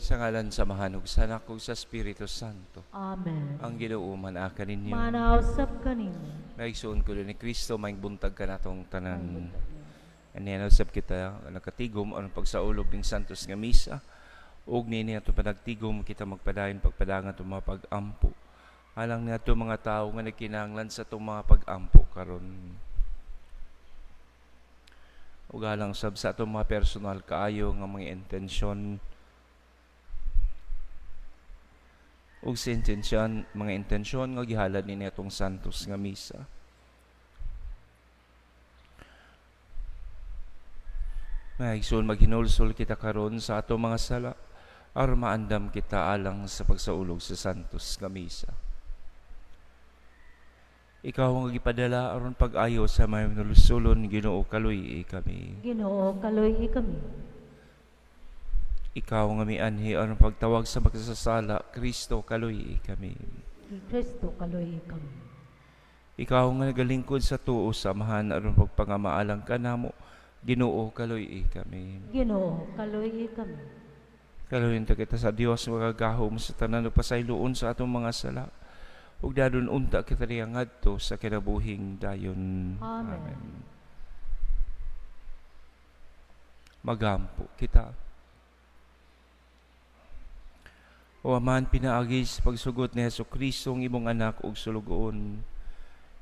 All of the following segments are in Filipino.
Sa ngalan sa Mahanog sa Anak ug sa Espiritu Santo. Amen. Ang Ginoo manaka ninyo. Manausap kanimo. Naigsuon ko ni Kristo maing buntag ka natong tanan. Anianausap kita nakatigom aron pagsaulog ning santos nga misa. Ug nini ato panagtigom kita magpadayon pagpadangan ato mga pag-ampo. Alang ni ato mga tawo nga nagkinahanglan sa atong mga pag-ampo karon. Ug alang sab sa atong mga personal kaayo nga mga intensyon. Ug sa intensyon, mga intensyon nga gihalad ni atong santos nga misa. Maigsoon maghinulsol kita karon sa atong mga sala aron maandam kita alang sa pagsaulog sa santos nga misa. Ikaw ang gipadala aron pag-ayo sa mga minulusolon, Ginoo kaluy kami. Ginoo kaloy kami. Ikaw nga mianhi aron pagtawag sa magsasala, Kristo kaluy kami. Kristo kaloy kami. Ikaw nga nagalingkod sa tuo samahan aron pagpangamaalang kanamo, Ginoo kaluy kami. Ginoo kaloy kami. Kaluyin ta kita sa Dios magagahom sa tanan ug pasayloon sa atong mga sala. Ug dadon unta kita diha ngadto sa kinabuhing dayon. Amen. Magampo kita. O Aman, pinaagi sa pagsugot ni Hesukristo ang imong anak ug sulugoon.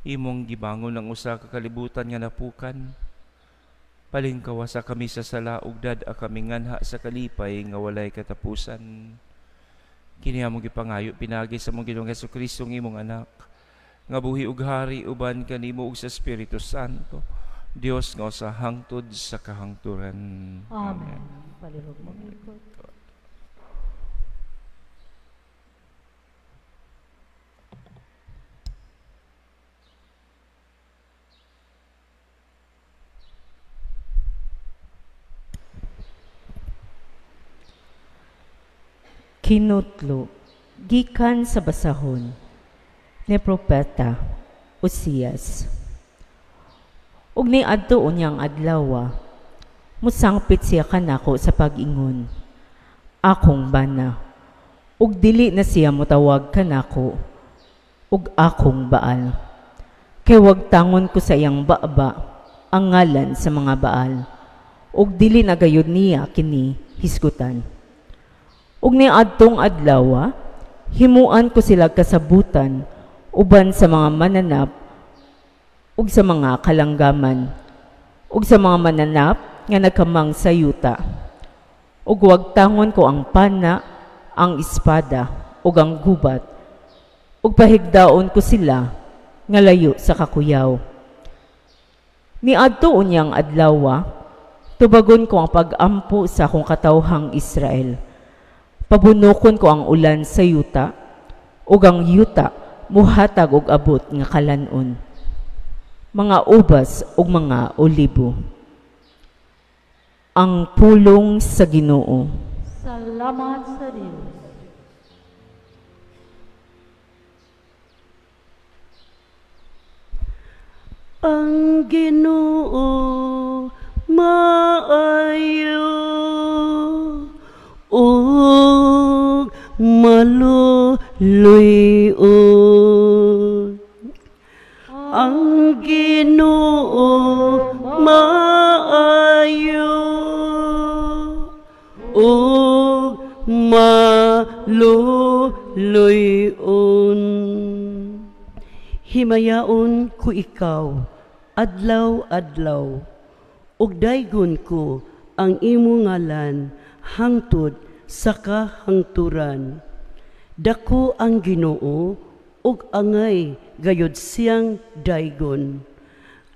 Imong gibangon ang usa ka kalibutan nga napukan. Palingkawa sa kami sa sala ug dad-a kami nganha sa kalipay nga walay katapusan. Kini among gipangayo pinaagi sa among Ginoong Hesukristo ang imong anak nga buhi ug hari uban kanimo ug sa Espiritu Santo. Dios nga sa hangtod sa kahangturan. Amen. Palihog mo ikot. Kinutlo, gikan sa basahon ni Propeta Osias. Ug ni adto unyang adlaw, musangpit siya kanako sa pag-ingon. Akong bana, ug dili na siya motawag kanako, ug akong baal. Kay wag tangon ko sa iyang baba ang ngalan sa mga baal, ug dili na gayud niya kini hisgutan. Ug ni adtong adlaw, himuan ko sila kasabutan uban sa mga mananap ug sa mga kalanggaman ug sa mga mananap nga nagkamang sa yuta. Ug wag tangon ko ang pana, ang espada ug ang gubat. Ug pahigdaon ko sila nga layo sa kakuyaw. Ni adto unyang adlaw, tubagon ko ang pag-ampo sa akong katawhang Israel. Pabunokon ko ang ulan sa yuta, ug ang yuta muhatag og abot nga kalanon, mga ubas ug mga olibo. Ang pulong sa Ginoo. Salamat sa Dios. Ang Ginoo maayo ug maluluyon. Ang Ginoo maayo ug maluluyon. Himayaon ko ikaw adlaw-adlaw, ug daygon ko ang imo ngalan hangtod sa kahangturan. Dako ang Ginoo ug angay gayud siyang daygon.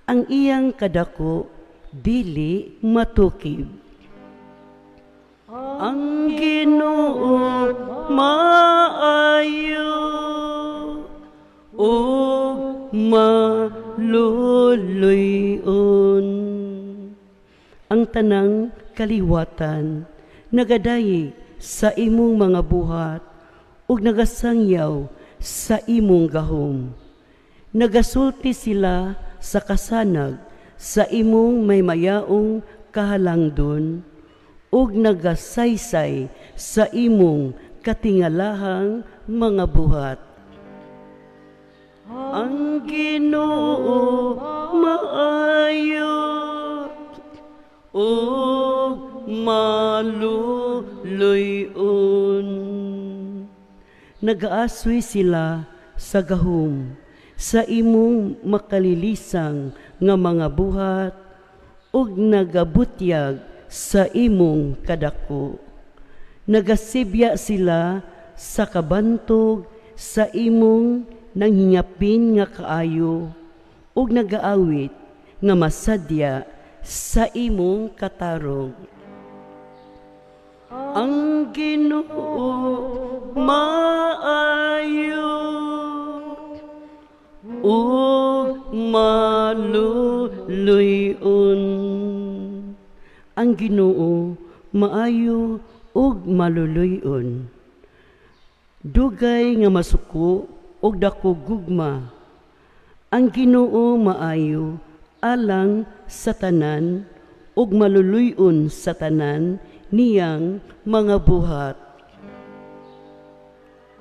Ang iyang kadako dili matukib. Ang Ginoo maayo ug maluluyon. Ang tanang kaliwatan nagadayi sa imong mga buhat ug nagasangyaw sa imong gahom. Nagasulti sila sa kasanag sa imong may mayaong kahalangdon ug nagasaysay sa imong katingalahang mga buhat. Ang Ginoo maayo ug maluluyon. Nagaasoy sila sa gahom sa imong makalilisang nga mga buhat ug nagabutyag sa imong kadako. Nagasibya sila sa kabantog sa imong nanghingapin nga kaayo ug nagaawit nga masadya sa imong katarong. Ang Ginoo maayo ug maluluyon. Ang Ginoo maayo ug maluluyon. Dugay nga masuko ug dako gugma. Ang Ginoo maayo alang sa tanan ug maluluyon sa tanan niyang mga buhat.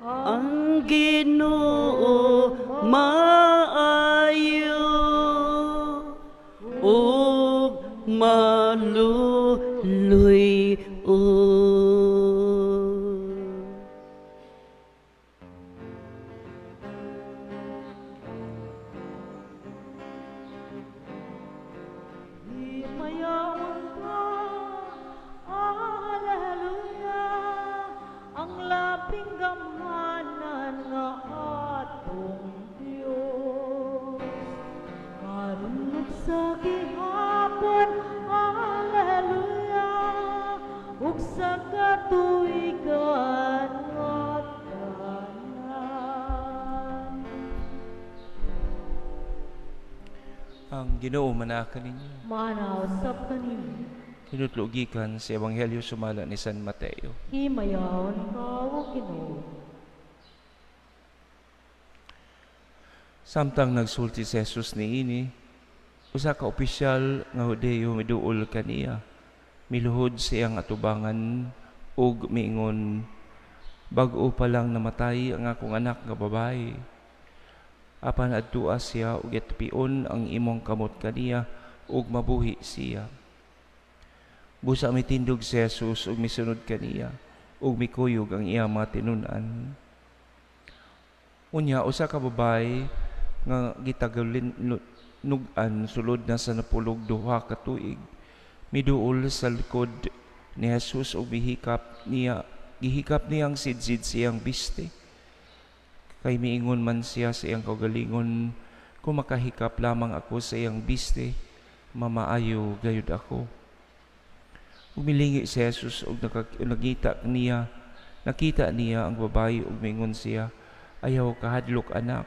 Ang Ginoo maayo ug maluluyon. Himayawan ka, Alleluia, ang labing gamanan nga atong Dios. Karunod sa gihapon, Alleluia, ug sa katuigan at tanan. Ang Ginoo manakan ninyo. Manausap kanimo, Tinutlugikan sa Ebanghelyo sumala ni San Mateo. himayawan ka, O Ginoo. Samtang nagsulti si Jesus niini, usa ka opisyal nga Hudeo miduol kaniya. Miluhod siyang atubangan ug miingon, bag-o pa lang namatay ang akong anak nga babae. Apan adtua siya ug itupion ang imong kamot kaniya ug mabuhi siya. Busa mitindog si Jesus ug misunod kaniya ug mikuyog ang iya mga tinun-an. Unya usa ka babae nga gitagalunugan sulod na sa napulog duha ka tuig miduol sa likod ni Jesus ug gihikap niyang sidsid siyang biste. Kay miingon man siya sa iyang kaugalingon, kung makahikap lamang ako sa iyang biste, mamaayo gayud ako. Umilingi si Jesus ug nakita niya ang babae ug miingon siya, ayaw kahadlok anak,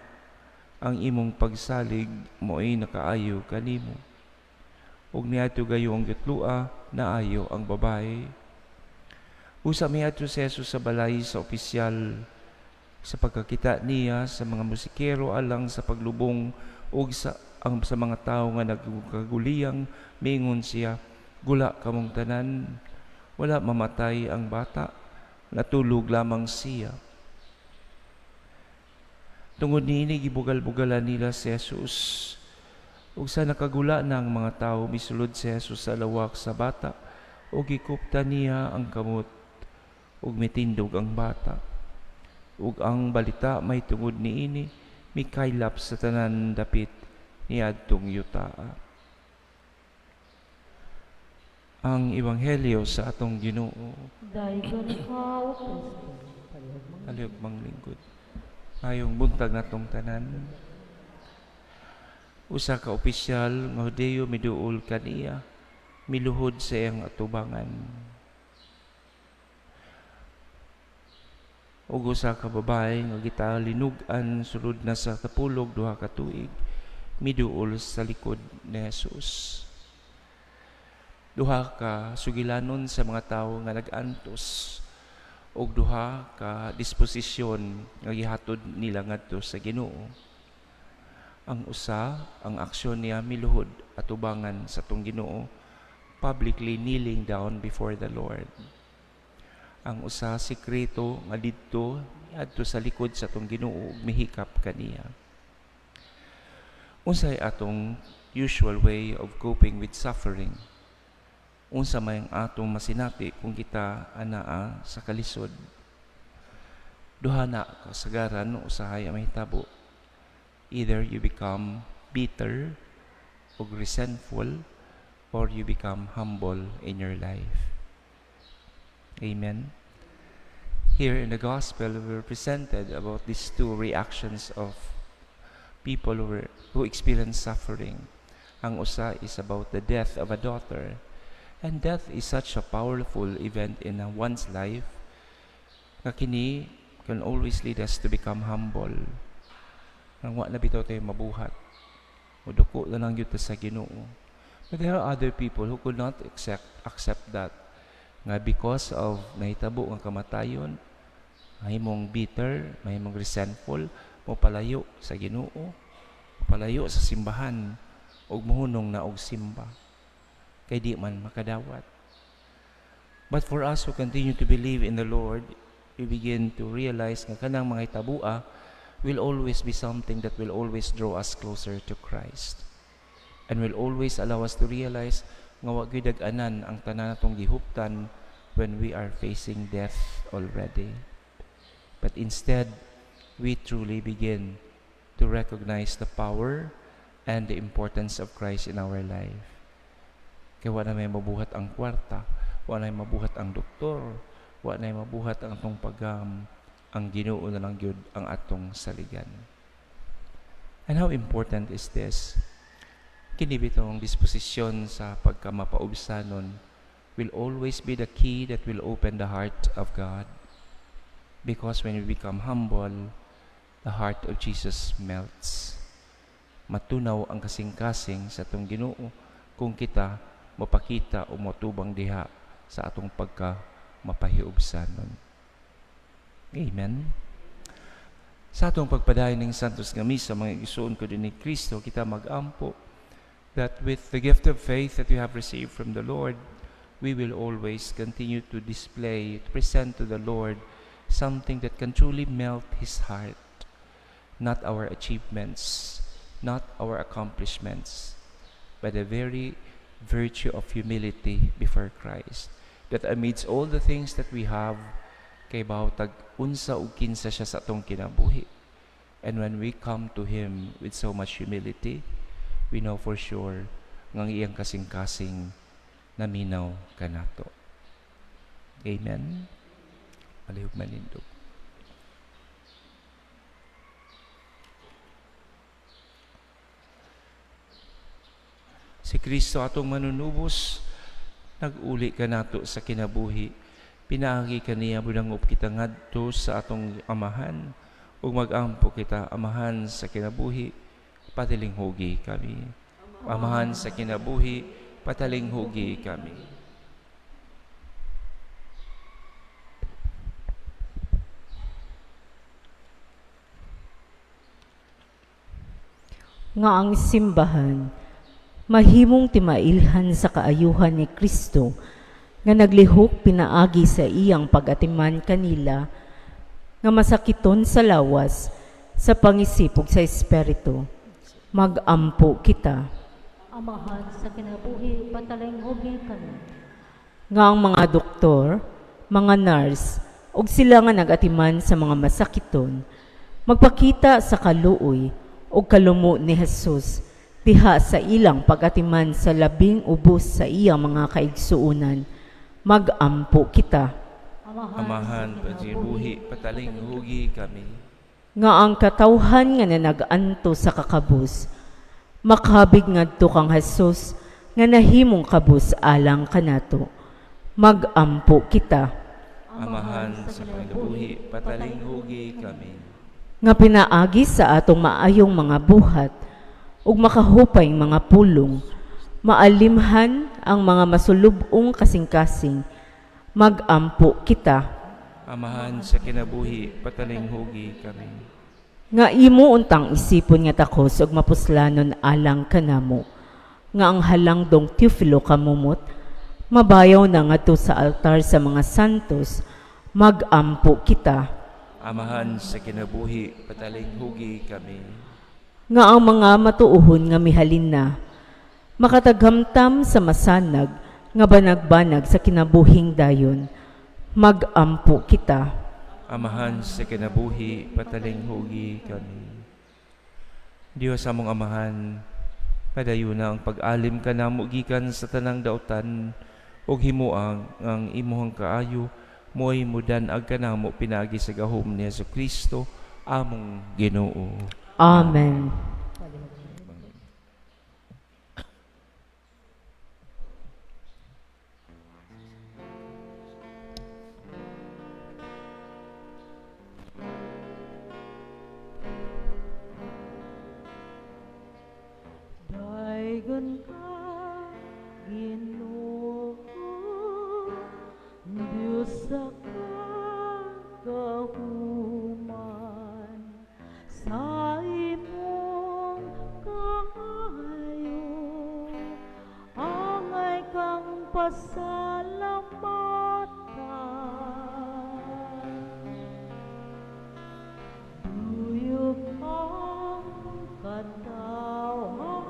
ang imong pagsalig mo'y nakaayo kanimo. Ug niadto gayo ang gitlua, naayo ang babae. Usa miadto si Jesus sa balay sa opisyal sa pagkakita niya sa mga musikero alang sa paglubong ug sa mga tao nga nagkaguliyang miingon siya, gula kamong tanan, wala mamatay ang bata, natulog lamang siya. Tungod niini gibugal-bugalan nila si Jesus. Ug sa nakagula na ang mga tao, misulod si Jesus sa lawak sa bata ug gikupta niya ang kamot ug mitindog ang bata. Ug ang balita may tungod niini mikaylap sa tanan dapit niadtong yutaa. Ang Ebanghelyo sa atong Ginoo. Daygon ka, O Kristo. Kalihog manglingkod. Ngayong buntag natong tanan. Usa ka opisyal nga Hudeo miduol kaniya, miluhod sa iyang atubangan. Ug usa ka babae nga gitalinugan sulod na sa tapulog duha ka tuig, miduol sa likod ni Jesus. Duha ka sugilanon sa mga tawo nga nag-antos ug duha ka disposisyon nga gihatod nila ngadto sa Ginoo. Ang usa, ang aksyon niya miluhod atubangan sa tong Ginoo publicly kneeling down before the Lord. Ang usa sikreto nga didto adto sa likod sa atong Ginoo ug mihikap kaniya. Unsay atong usual way of coping with suffering? Unsa may ang atong masinapi kung kita anaa sa kalisod? Duha na kasagaran usahay ang mahitabo. Either you become bitter o resentful, or you become humble in your life. Amen. Here in the gospel, we're presented about these two reactions of people who experience suffering. Ang usa is about the death of a daughter. And death is such a powerful event in one's life nga kini can always lead us to become humble. Nang wa na bitaw tayo mabuhat. Muduko na lang yun sa Ginoo. But there are other people who could not accept that. Nga because of nahitabo nga kamatayon, mahimong bitter, mahimong resentful, mo palayo sa Ginoo, palayo sa simbahan, ug mohunong na og simba. Kay di man makadawat. But for us who continue to believe in the Lord, we begin to realize nga kanang mga hitabua will always be something that will always draw us closer to Christ. And will always allow us to realize nga wa gyud dag-anan ang tanan natong gihuptan when we are facing death already. But instead, we truly begin to recognize the power and the importance of Christ in our life. Kaya wa na may mabuhat ang kwarta, wa na may mabuhat ang doktor, wa na may mabuhat ang atong pagam, ang Ginoo na lang gyud ang atong saligan. And how important is this? Kini bitong disposisyon sa pagkamapaubsanon will always be the key that will open the heart of God. Because when we become humble, the heart of Jesus melts. Matunaw ang kasing-kasing sa atong Ginoo kung kita mapakita o matubang diha sa atong pagka-mapahiubsanon. Amen. Sa atong pagpadayon ng Santos nga Misa, mga igsuon ko din ni Kristo, kita mag-ampo that with the gift of faith that we have received from the Lord, we will always continue to display, to present to the Lord something that can truly melt His heart. Not our achievements, not our accomplishments, but the very virtue of humility before Christ. That amidst all the things that we have, kay bautag unsa ug kinsa siya sa atong kinabuhi. And when we come to Him with so much humility, we know for sure nga ang iyang kasing-kasing naminaw kanato. Amen. Palihog manindog. Si Kristo atong manunubos, nag-uli ka nato sa kinabuhi. Pinaagi kaniya budangop kita ngadto sa atong amahan, ug mag-ampo kita amahan sa kinabuhi, patilinghugi kami. Amahan sa kinabuhi, patalinghugi kami. Nga ang simbahan mahimong timailhan sa kaayuhan ni Kristo nga naglihok pinaagi sa iyang pag-atiman kanila nga masakiton sa lawas sa pangisipog sa Espiritu. Mag-ampo kita. Amahan sa kinabuhi, patalinghugi kami. Nga ang mga doktor, mga nurse, ug sila nga nag-atiman sa mga masakiton, magpakita sa kaluoy ug kalumo ni Jesus diha sa ilang pag-atiman sa labing ubos sa iyang mga kaigsuunan. Mag-ampo kita. Amahan pagsibuhi, patalinghugi kami. Nga ang katawhan nga nanag-anto sa kakabus, makabig ngadto kang Jesus nga nahimong kabus alang kanato. Mag-ampo kita. Amahan sa kinabuhi, patalinghugi kami. Nga pinaagi sa atong maayong mga buhat, ug makahupay mga pulong, maalimhan ang mga masulubong kasing-kasing, mag-ampo kita. Amahan sa kinabuhi, patalinghugi kami. Nga imo untang isipon nga takos ug mapuslanon alang kanamo, nga ang halangdong Teofilo kamumot, Mabayaw na ngadto sa altar sa mga santos, magampo kita. Amahan sa kinabuhi, patalinghugi kami. Nga ang mga matuuhon nga mihalin na, makataghamtam sa masanag, nga banag-banag sa kinabuhing dayon, magampo kita. Amahan sa kinabuhi, patalinghugi kami. Diyos among amahan, padayon na ang pag-alim ka na gikan sa tanang dautan, ug himuang ang imuhang kaayo, mo'y mudan ag kanamo pinagi sa gahom ni Jesucristo, among Ginoo. Amen. Daigan ka, Ginoo, Diyos sa kagahuman, sa imong kaayo, angay kang pasalamatan. Duyog ang katawan,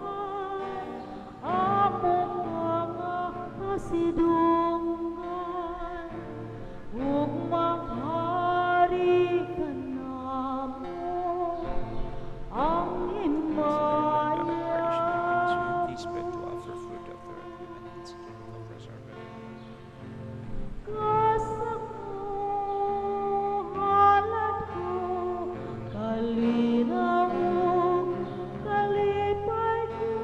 among mga kasidungan, ug maghari ka namo, ang himaya. Kasakuhalan ko, kalinaw, kalipay ko,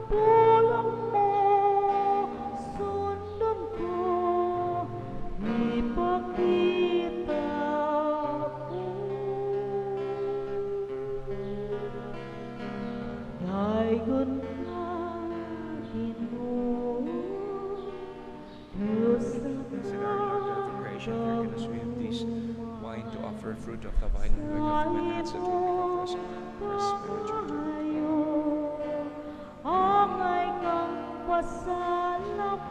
pulang mo, sundan ko, ipakita ko. Daigon ka, Ginoo, Diyos sa wine to offer fruit of the vine and work of human hands that will make of us our spiritual kayo, angay kang pasalamatan.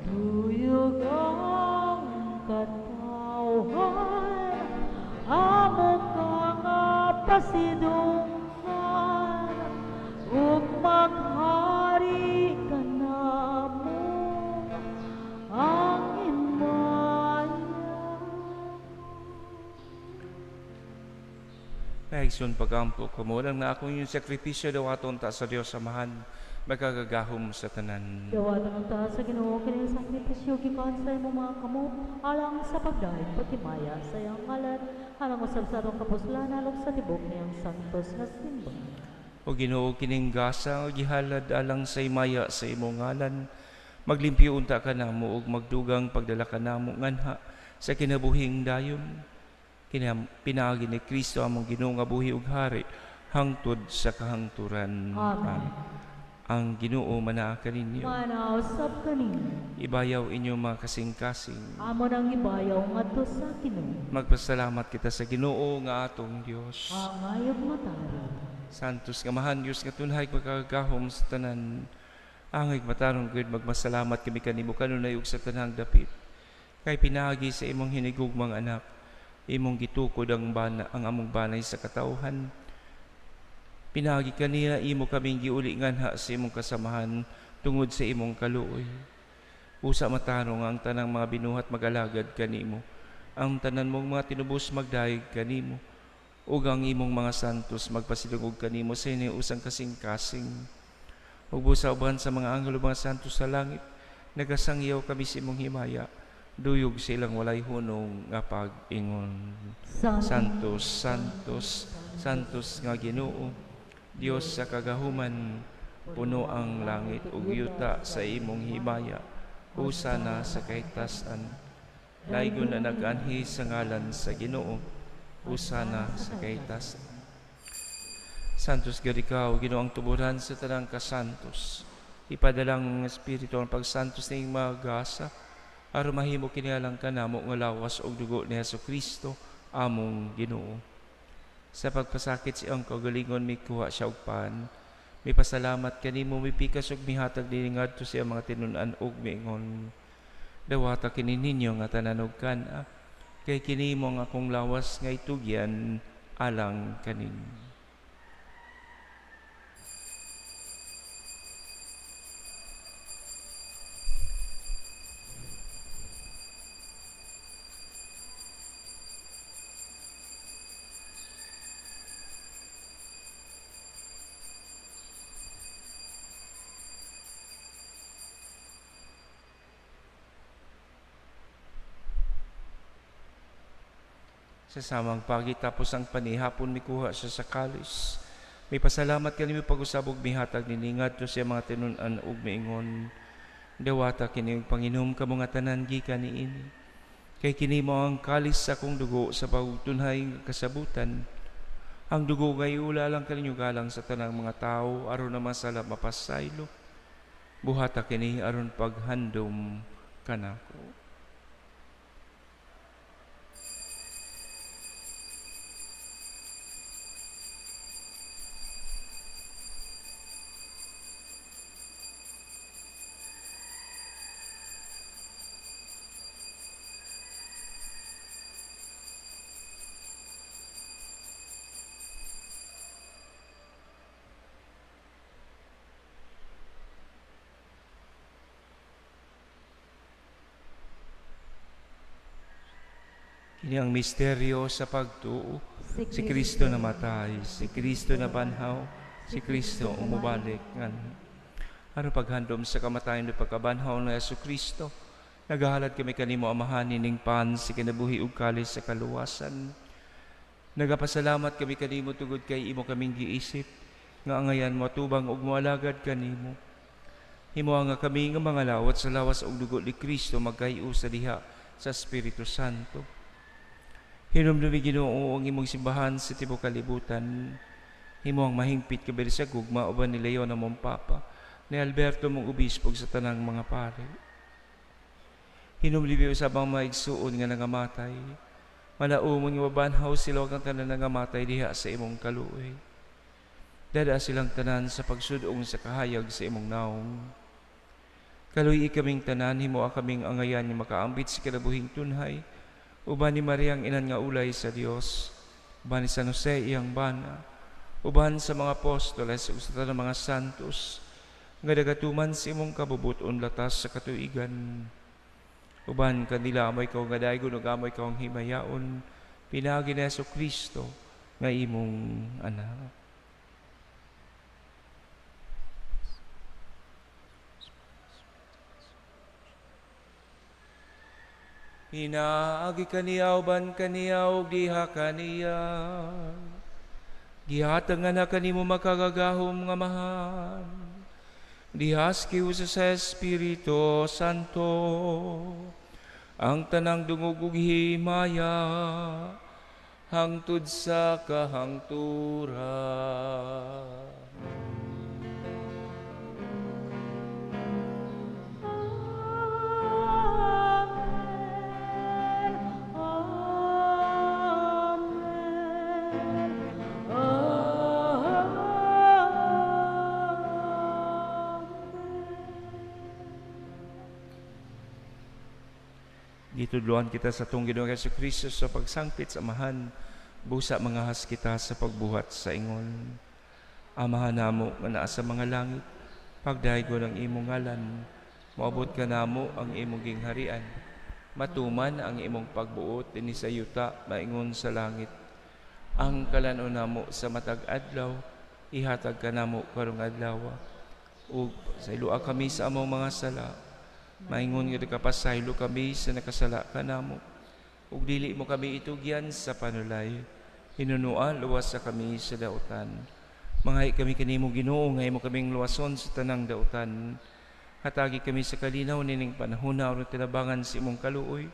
Tuyog ang katawhan, among mga pasidungan, ug maghari ka namo, ang himaya. Paigsoon pagampo, kumulang na akong yung sakripisyo daw aton ta sa Diyos Amahan, magkagagahom sa tanan. Dawatan ang taas sa Ginoo kini sa sakripisyo gikan sa imong mga kamot alang sa pagdahig patimaya sa iyang ngalan alang usab sa atong kapuslanan alok sa tibok niyang santos nga simbahan. O Ginoo kining gasa o gihalad alang sa imaya sa imong ngalan, maglimpyo unta ka namo ug magdugang pagdala ka namo nganha sa kinabuhing dayon. Pinaagi ni Kristo among Ginoo nga buhi ug hari hangtod sa kahangturan. Amen. Ang Ginoo manaa kaninyo. Manausap kanin, Ibayaw inyo mga kasing-kasing. amo nang ibayaw ngadto sa Ginoo. Magpasalamat kita sa Ginoo nga atong Dios. Angayog matari. Santos nga mahan Dios nga tunhay magkagahom sa tanan. Angay matarong gud magmasalamat kami kanimo kanunay ug sa tanang dapit. Kay pinaagi sa imong hinigugmang anak, imong gitukod ang among banay sa katawhan. Pinagi kanina imo kaming giuli nganha sa imong kasamahan tungod sa imong kaluoy. Usa matarong ang tanang mga binuhat magalagad kanimo. Ang tanan mong mga tinubos magdayeg kanimo. Ug ang imong mga santos magpasilungog kanimo sa iniusang kasing-kasing. Ug busa uban sa mga anghel mga santos sa langit, nagasangyaw kami sa imong himaya. Duyog sa ilang walay hunong nga pag-ingon. Santos, Santos, Santos nga Ginoo, Dios sa kagahuman, puno ang langit ug yuta sa imong himaya. Husana sa kaitasan. Laygon na nag-anhi sa ngalan sa Ginoo. Husana sa kaitasan. Santos gid ikaw, Ginoo ang tuburan sa tanang kasantos. Ipadalang espiritu ang pagsantos ning magasa. Aron mahimo kinialang kanamo nga lawas og dugo ni Jesucristo among Ginoo. Sa pagpasakit sa iyang kaugalingon mikuha siya og pan, May pasalamat kanimo, may pikas ug mihatag dili ngadto sa mga tinun-an ug miingon. Dawata kini ninyo nga tanan ug kan-a, kay kini mo nga akong lawas nga itugyan alang kanin. Sa samang pagi tapos ang panihapon mikuha siya sa kalis. May pasalamat kani mi pag-usabog mihatag niningad to siya mga tinun-an ug miingon. Dawata kini Panginom kamo nga tanan gikan niini. Kay kini mo ang kalis sa akong dugo sa pagtunhay nga kasabutan. Ang dugo nga iula lang kaninyo galang sa tanang mga tao aron na masala mapasaylo. Buhata kini aron paghandom kanako. Kini ang misteryo sa pagtuo. Si Kristo namatay, si Kristo nabanhaw, si Kristo umubalik. Ano paghandom sa kamatayan ni pagkabanhaw na Yesu Kristo, nagahalad kami kanimo amahan ning pan si kinabuhi ug kalis sa kaluwasan. Nagapasalamat kami kanimo tugod kay imo kaming giisip nga angayan mo tubang ug moalagad kanimo. Himo nga kami nga mga lawat sa lawas ug dugo ni Kristo magkahiu sa diha sa Espiritu Santo. Hinumdumi Ginoo ang imong simbahan sa tibuok kalibutan. Himo ang mahingpit kabiri sa gugma uban ni Leon among Papa, ni Alberto mong obispo sa tanang mga pare. Hinumdumi usabang maigsuon nga nangamatay. Malaumon nga mabanhaw sila kang tanan nangamatay diha sa imong kaluoy. Dada silang tanan sa pagsudong sa kahayag sa imong naong. Kaluy kaming tanan, himo kaming angayan nga makaambit sa kinabuhing tunhay. Uban ni Maria ang inan nga ulay sa Dios, uban ni San Jose iyang bana, uban sa mga apostoles ug sa tanang mga santos, nga dagatuman sa imong kabubuton latas sa katuigan. Uban kanila amoy kaw nga daygon ug amoy kaw himayaon, pinagi ni Yesu Kristo nga imong anak. Hinaagi kaniya uban kaniya ug diha kaniya. Gihatag nga na kanimo makagagahom nga mahan. Dihas kiw sa Espiritu Santo. Ang tanang dungog ug himaya hangtod sa kahangturan. Gitudloan kita sa atong Ginoong Jesucristo sa pagsangpit sa amahan, busa mga has kita sa pagbuhat sa ingon. Amahan namo nga naa sa mga langit, pagdaygo ng imong ngalan, moabot ka namo ang imong gingharian, matuman ang imong pagbuot dinhi sa yuta maingon sa langit. Ang kalanon namo sa matag adlaw, ihatag ka namo karong adlaw, ug sa ilua kami sa among mga sala. Maingon nga kapasaylo kami sa nakasala ka namo, ug dili mo kami itugyan sa panulay. Hinunuan luwas sa kami sa dautan. Manghay kami kanimo Ginoo nga imo kaming luwason sa tanang dautan. Hatagi kami sa kalinaw nining panahon aron tinabangan sa imong kaluoy.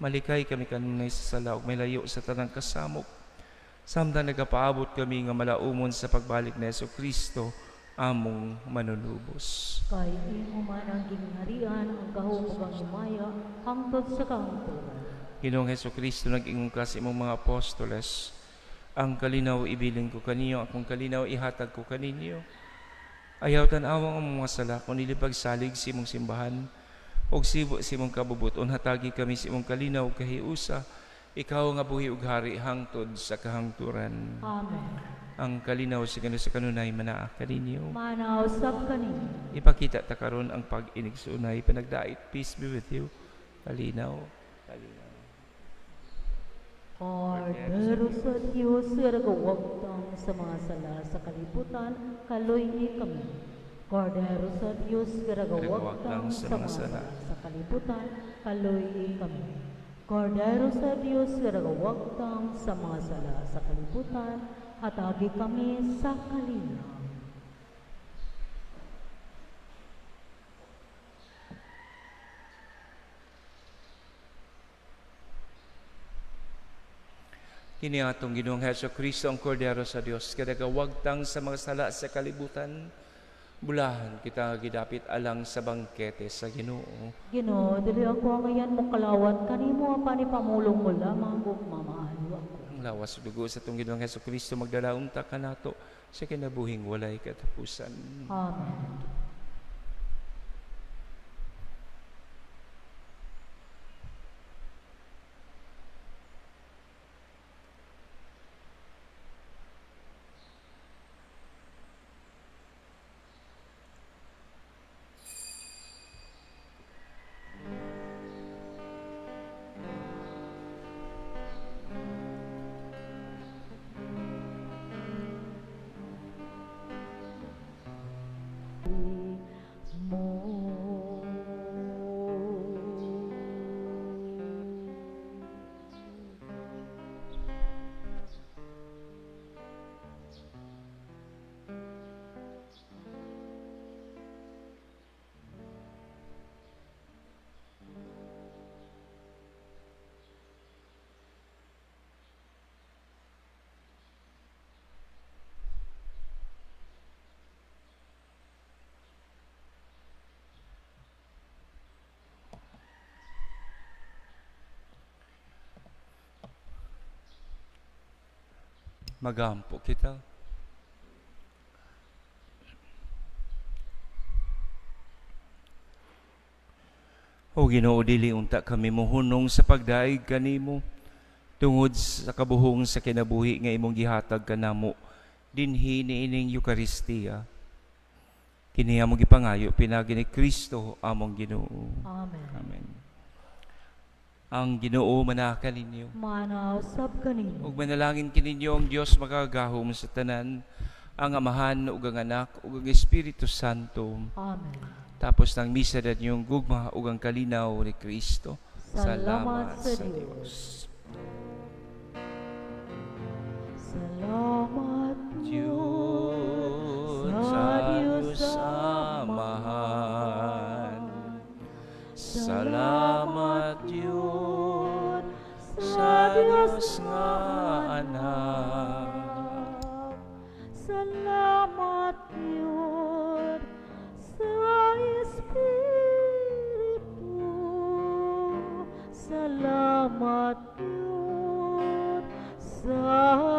Malikay kami kanunay sa sala ug may layo sa tanang kasamok. Samtang nagapaabot kami nga malaumon sa pagbalik ni Yesu Kristo among manunubos. Kay imo man ang gingharian, ang gahom ug ang himaya, hangtod sa kahangturan. Ginoong Hesus Kristo, nag-ingon ka sa imong mga apostoles, ang kalinaw ibilin ko kaninyo, akong kalinaw ihatag ko kaninyo. Ayaw tanawang ang mga sala, kung nilipag salig si mong simbahan, og sibo si mong kabubuton, hatagi kami si mong kalinaw kahiusa, ikaw nga buhi ug hari hangtod sa kahangturan. Amen. Ang kalinaw sa sa kanunay manaa kaninyo. Manausap kanino. Ipakita ta karon ang pag-inigsunay, panagdait, peace be with you. Kalinaw, kalinaw. Cordero sa Diyos, nagawagtang sa mga sala sa kalibutan, kaloy kami. Cordero sa Diyos, nagawagtang sa mga sala sa kalibutan, kaloy kami. Cordero sa Diyos, nagawagtang sa mga sala sa kalibutan, hatagi kami sa kalinaw. Kini atong Ginoong Hesus Kristo ang Kordero sa Dios, kadagawagtang sa mga sala sa kalibutan, bulahan kita gidapit alang sa bangkete sa Ginoo. Ginoo, dili ako ngayon mo kalawat kanimo apa ni pamulong mo lamang ug mamahalo ako. Ang lawas ug dugo sa atong Ginoong Hesus Kristo magdalaom ta kanato sa kinabuhing walay katapusan. Amen. Magampo kita. O Ginoo, dili unta kami mohunong sa pagdaig kanimo tungod sa kabuhong sa kinabuhi nga imong gihatag kanamo dinhi niining Eucharistia. Kini among gipangayo pinagi ni Kristo among Ginoo. Amen. Amen. Ang Ginoo manakan ninyo. Manausap kanino. Ug manalangin kininyo ang Dios magagahom sa tanan, ang Amahan ug ang Anak ug ang Espiritu Santo. Amen. Tapos ng misa ninyong gugma ug ang kalinaw ni Kristo. Salamat sa Diyos. Salamat Diyos sa Diyos Amahan. Salamat Diyos sa Diyos nga Anak. Salamat Diyos sa Espiritu. Salamat Diyos sa